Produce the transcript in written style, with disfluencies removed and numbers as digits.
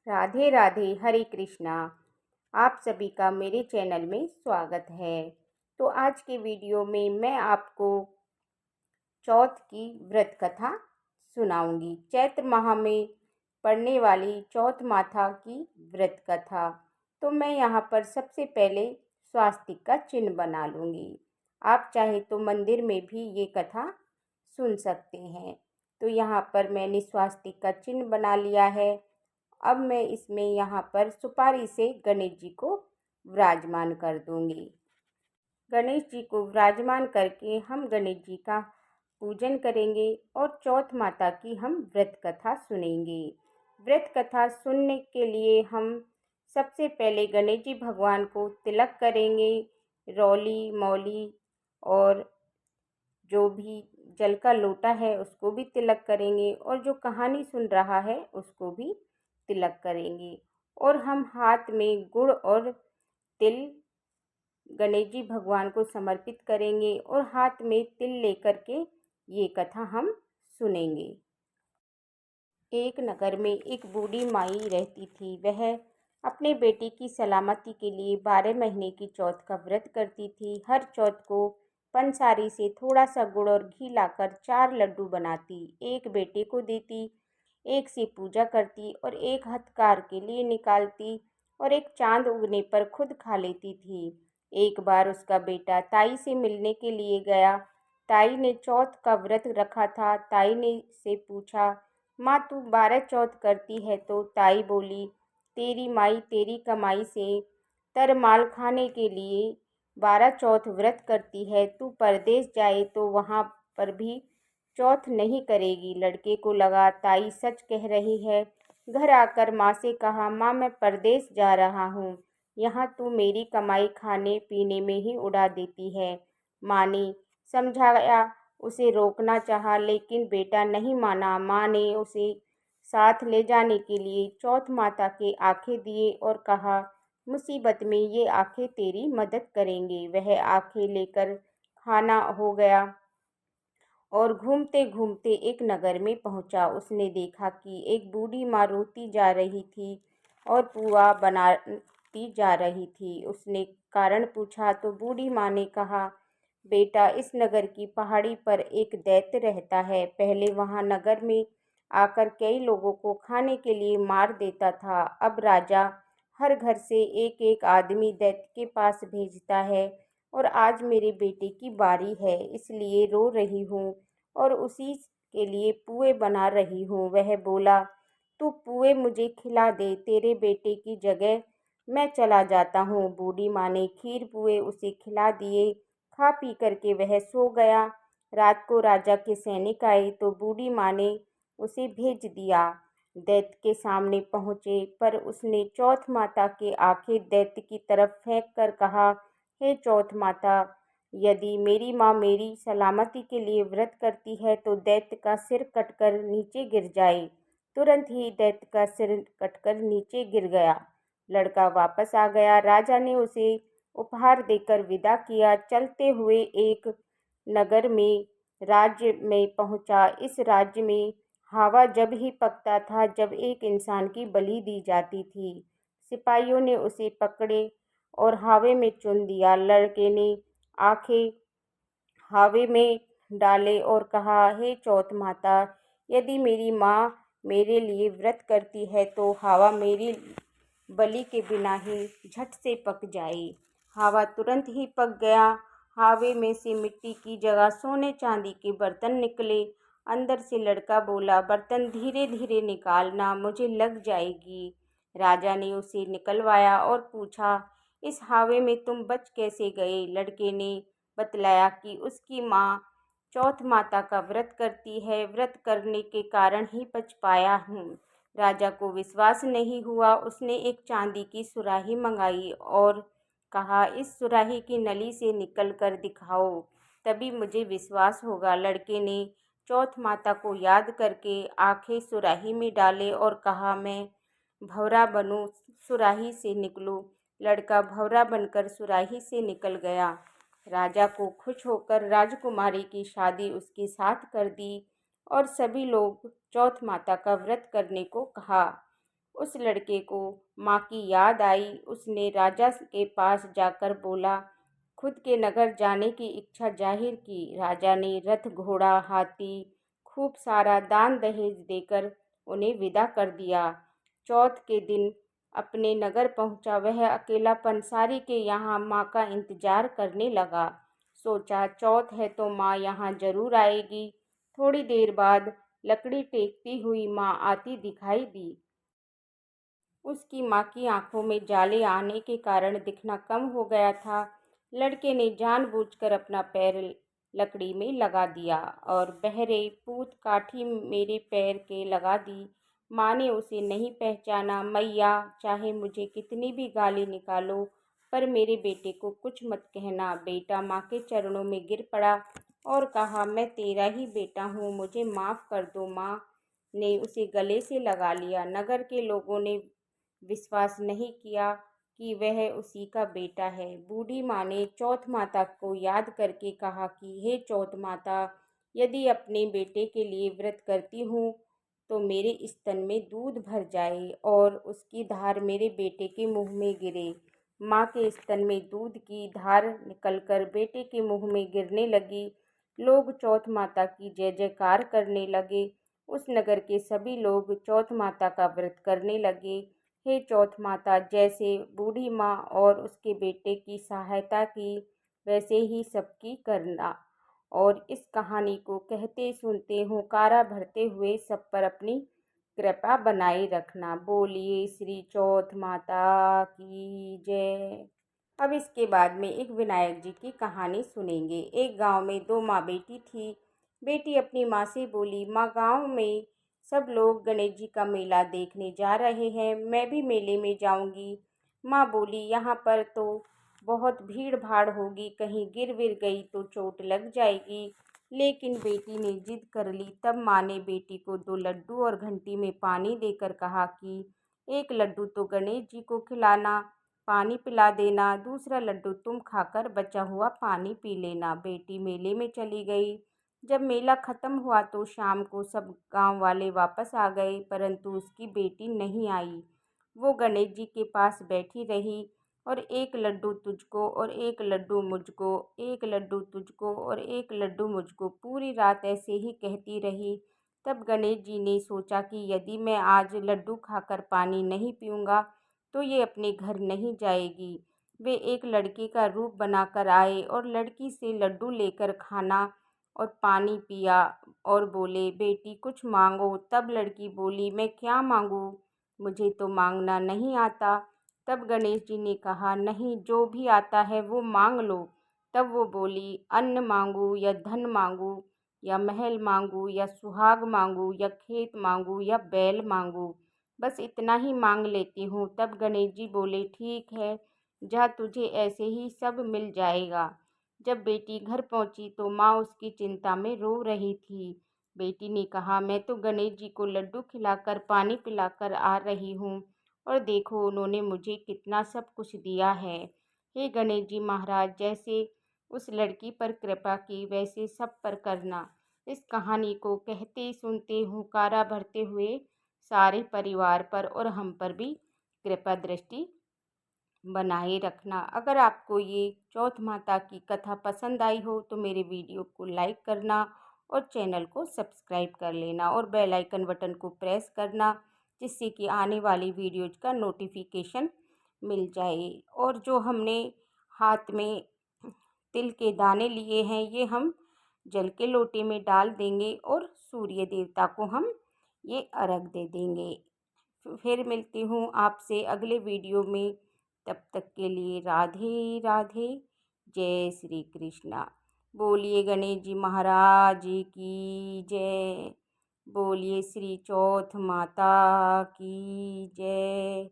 राधे राधे, हरे कृष्णा। आप सभी का मेरे चैनल में स्वागत है। तो आज के वीडियो में मैं आपको चौथ की व्रत कथा सुनाऊंगी। चैत्र माह में पड़ने वाली चौथ माता की व्रत कथा। तो मैं यहाँ पर सबसे पहले स्वास्तिक का चिन्ह बना लूँगी। आप चाहे तो मंदिर में भी ये कथा सुन सकते हैं। तो यहाँ पर मैंने स्वास्तिक का चिन्ह बना लिया है। अब मैं इसमें यहाँ पर सुपारी से गणेश जी को विराजमान कर दूंगी। गणेश जी को विराजमान करके हम गणेश जी का पूजन करेंगे और चौथ माता की हम व्रत कथा सुनेंगे। व्रत कथा सुनने के लिए हम सबसे पहले गणेश जी भगवान को तिलक करेंगे। रौली मौली और जो भी जल का लोटा है उसको भी तिलक करेंगे और जो कहानी सुन रहा है उसको भी तिलक करेंगे। और हम हाथ में गुड़ और तिल गणेश जी भगवान को समर्पित करेंगे और हाथ में तिल लेकर के ये कथा हम सुनेंगे। एक नगर में एक बूढ़ी माई रहती थी। वह अपने बेटे की सलामती के लिए 12 महीने की चौथ का व्रत करती थी। हर चौथ को पंसारी से थोड़ा सा गुड़ और घी लाकर 4 लड्डू बनाती, एक बेटे को देती, एक से पूजा करती और एक हथकार के लिए निकालती और एक चांद उगने पर खुद खा लेती थी। एक बार उसका बेटा ताई से मिलने के लिए गया। ताई ने चौथ का व्रत रखा था। ताई ने से पूछा, माँ तू 12 चौथ करती है? तो ताई बोली, तेरी माई तेरी कमाई से तरमाल खाने के लिए 12 चौथ व्रत करती है। तू परदेश जाए तो वहाँ पर भी चौथ नहीं करेगी। लड़के को लगा ताई सच कह रही है। घर आकर माँ से कहा, माँ मैं परदेश जा रहा हूँ, यहाँ तू मेरी कमाई खाने पीने में ही उड़ा देती है। माँ ने समझाया, उसे रोकना चाहा, लेकिन बेटा नहीं माना। माँ ने उसे साथ ले जाने के लिए चौथ माता के आंखें दिए और कहा, मुसीबत में ये आंखें तेरी मदद करेंगे। वह आंखें लेकर खाना हो गया और घूमते घूमते एक नगर में पहुंचा। उसने देखा कि एक बूढ़ी माँ रोती जा रही थी और पुआ बनाती जा रही थी। उसने कारण पूछा तो बूढ़ी माँ ने कहा, बेटा इस नगर की पहाड़ी पर एक दैत्य रहता है। पहले वहाँ नगर में आकर कई लोगों को खाने के लिए मार देता था। अब राजा हर घर से एक एक आदमी दैत्य के पास भेजता है और आज मेरे बेटे की बारी है, इसलिए रो रही हूँ और उसी के लिए पुए बना रही हूँ। वह बोला, तू पुए मुझे खिला दे, तेरे बेटे की जगह मैं चला जाता हूँ। बूढ़ी माँ ने खीर पुए उसे खिला दिए। खा पी करके वह सो गया। रात को राजा के सैनिक आए तो बूढ़ी माँ ने उसे भेज दिया। दैत्य के सामने पहुँचे पर उसने चौथ माता के आंखें दैत्य की तरफ फेंक कर कहा, हे चौथ माता, यदि मेरी माँ मेरी सलामती के लिए व्रत करती है तो दैत्य का सिर कटकर नीचे गिर जाए। तुरंत ही दैत्य का सिर कटकर नीचे गिर गया। लड़का वापस आ गया। राजा ने उसे उपहार देकर विदा किया। चलते हुए एक नगर में राज्य में पहुंचा। इस राज्य में हावा जब ही पकता था जब एक इंसान की बलि दी जाती थी। सिपाहियों ने उसे पकड़े और हावे में चुन दिया। लड़के ने आंखें हावे में डाले और कहा, हे चौथ माता, यदि मेरी माँ मेरे लिए व्रत करती है तो हावा मेरी बलि के बिना ही झट से पक जाए। हावा तुरंत ही पक गया। हावे में से मिट्टी की जगह सोने चांदी के बर्तन निकले। अंदर से लड़का बोला, बर्तन धीरे धीरे निकालना, मुझे लग जाएगी। राजा ने उसे निकलवाया और पूछा, इस हावे में तुम बच कैसे गए? लड़के ने बतलाया कि उसकी माँ चौथ माता का व्रत करती है, व्रत करने के कारण ही बच पाया हूँ। राजा को विश्वास नहीं हुआ। उसने एक चांदी की सुराही मंगाई और कहा, इस सुराही की नली से निकल कर दिखाओ, तभी मुझे विश्वास होगा। लड़के ने चौथ माता को याद करके आंखें सुराही में डाले और कहा, मैं भंवरा बनूं, सुराही से निकलूं। लड़का भंवरा बनकर सुराही से निकल गया। राजा को खुश होकर राजकुमारी की शादी उसके साथ कर दी और सभी लोग चौथ माता का व्रत करने को कहा। उस लड़के को माँ की याद आई। उसने राजा के पास जाकर बोला, खुद के नगर जाने की इच्छा जाहिर की। राजा ने रथ, घोड़ा, हाथी, खूब सारा दान दहेज देकर उन्हें विदा कर दिया। चौथ के दिन अपने नगर पहुंचा। वह अकेला पंसारी के यहाँ माँ का इंतजार करने लगा। सोचा, चौथ है तो माँ यहाँ जरूर आएगी। थोड़ी देर बाद लकड़ी टेकती हुई माँ आती दिखाई दी। उसकी माँ की आंखों में जाले आने के कारण दिखना कम हो गया था। लड़के ने जानबूझकर अपना पैर लकड़ी में लगा दिया और बहरे पूत काठी मेरे पैर के लगा दी। माँ ने उसे नहीं पहचाना। मैया, चाहे मुझे कितनी भी गाली निकालो, पर मेरे बेटे को कुछ मत कहना। बेटा माँ के चरणों में गिर पड़ा और कहा, मैं तेरा ही बेटा हूँ, मुझे माफ़ कर दो। माँ ने उसे गले से लगा लिया। नगर के लोगों ने विश्वास नहीं किया कि वह उसी का बेटा है। बूढ़ी माँ ने चौथ माता को याद करके कहा कि हे चौथ माता, यदि अपने बेटे के लिए व्रत करती हूँ तो मेरे स्तन में दूध भर जाए और उसकी धार मेरे बेटे के मुंह में गिरे। माँ के स्तन में दूध की धार निकलकर बेटे के मुंह में गिरने लगी। लोग चौथ माता की जय जयकार करने लगे। उस नगर के सभी लोग चौथ माता का व्रत करने लगे। हे चौथ माता, जैसे बूढ़ी माँ और उसके बेटे की सहायता की, वैसे ही सबकी करना। और इस कहानी को कहते सुनते हुंकारा भरते हुए सब पर अपनी कृपा बनाए रखना। बोलिए श्री चौथ माता की जय। अब इसके बाद में एक विनायक जी की कहानी सुनेंगे। एक गांव में दो माँ बेटी थी। बेटी अपनी माँ से बोली, माँ, गांव में सब लोग गणेश जी का मेला देखने जा रहे हैं, मैं भी मेले में जाऊंगी। माँ बोली, यहाँ पर तो बहुत भीड़ भाड़ होगी, कहीं गिर विर गई तो चोट लग जाएगी। लेकिन बेटी ने जिद कर ली। तब माँ ने बेटी को 2 लड्डू और घंटी में पानी देकर कहा कि एक लड्डू तो गणेश जी को खिलाना, पानी पिला देना, दूसरा लड्डू तुम खाकर बचा हुआ पानी पी लेना। बेटी मेले में चली गई। जब मेला खत्म हुआ तो शाम को सब गांव वाले वापस आ गए, परंतु उसकी बेटी नहीं आई। वो गणेश जी के पास बैठी रही और एक लड्डू तुझको और एक लड्डू मुझको, एक लड्डू तुझको और एक लड्डू मुझको, पूरी रात ऐसे ही कहती रही। तब गणेश जी ने सोचा कि यदि मैं आज लड्डू खाकर पानी नहीं पीऊँगा तो ये अपने घर नहीं जाएगी। वे एक लड़के का रूप बनाकर आए और लड़की से लड्डू लेकर खाना और पानी पिया और बोले, बेटी कुछ मांगो। तब लड़की बोली, मैं क्या मांगूँ, मुझे तो मांगना नहीं आता। तब गणेश जी ने कहा, नहीं, जो भी आता है वो मांग लो। तब वो बोली, अन्न मांगू या धन मांगू या महल मांगू या सुहाग मांगू या खेत मांगू या बैल मांगू, बस इतना ही मांग लेती हूँ। तब गणेश जी बोले, ठीक है, जा, तुझे ऐसे ही सब मिल जाएगा। जब बेटी घर पहुंची तो माँ उसकी चिंता में रो रही थी। बेटी ने कहा, मैं तो गणेश जी को लड्डू खिलाकर पानी पिलाकर आ रही हूँ और देखो उन्होंने मुझे कितना सब कुछ दिया है। हे गणेश जी महाराज, जैसे उस लड़की पर कृपा की वैसे सब पर करना। इस कहानी को कहते सुनते हुंकारा भरते हुए सारे परिवार पर और हम पर भी कृपा दृष्टि बनाए रखना। अगर आपको ये चौथ माता की कथा पसंद आई हो तो मेरे वीडियो को लाइक करना और चैनल को सब्सक्राइब कर लेना और बेल आइकन बटन को प्रेस करना, जिससे कि आने वाली वीडियोज का नोटिफिकेशन मिल जाए। और जो हमने हाथ में तिल के दाने लिए हैं, ये हम जल के लोटे में डाल देंगे और सूर्य देवता को हम ये अर्घ दे देंगे। फिर मिलती हूँ आपसे अगले वीडियो में। तब तक के लिए राधे राधे, जय श्री कृष्णा। बोलिए गणेश जी महाराज की जय। बोलिए श्री चौथ माता की जय।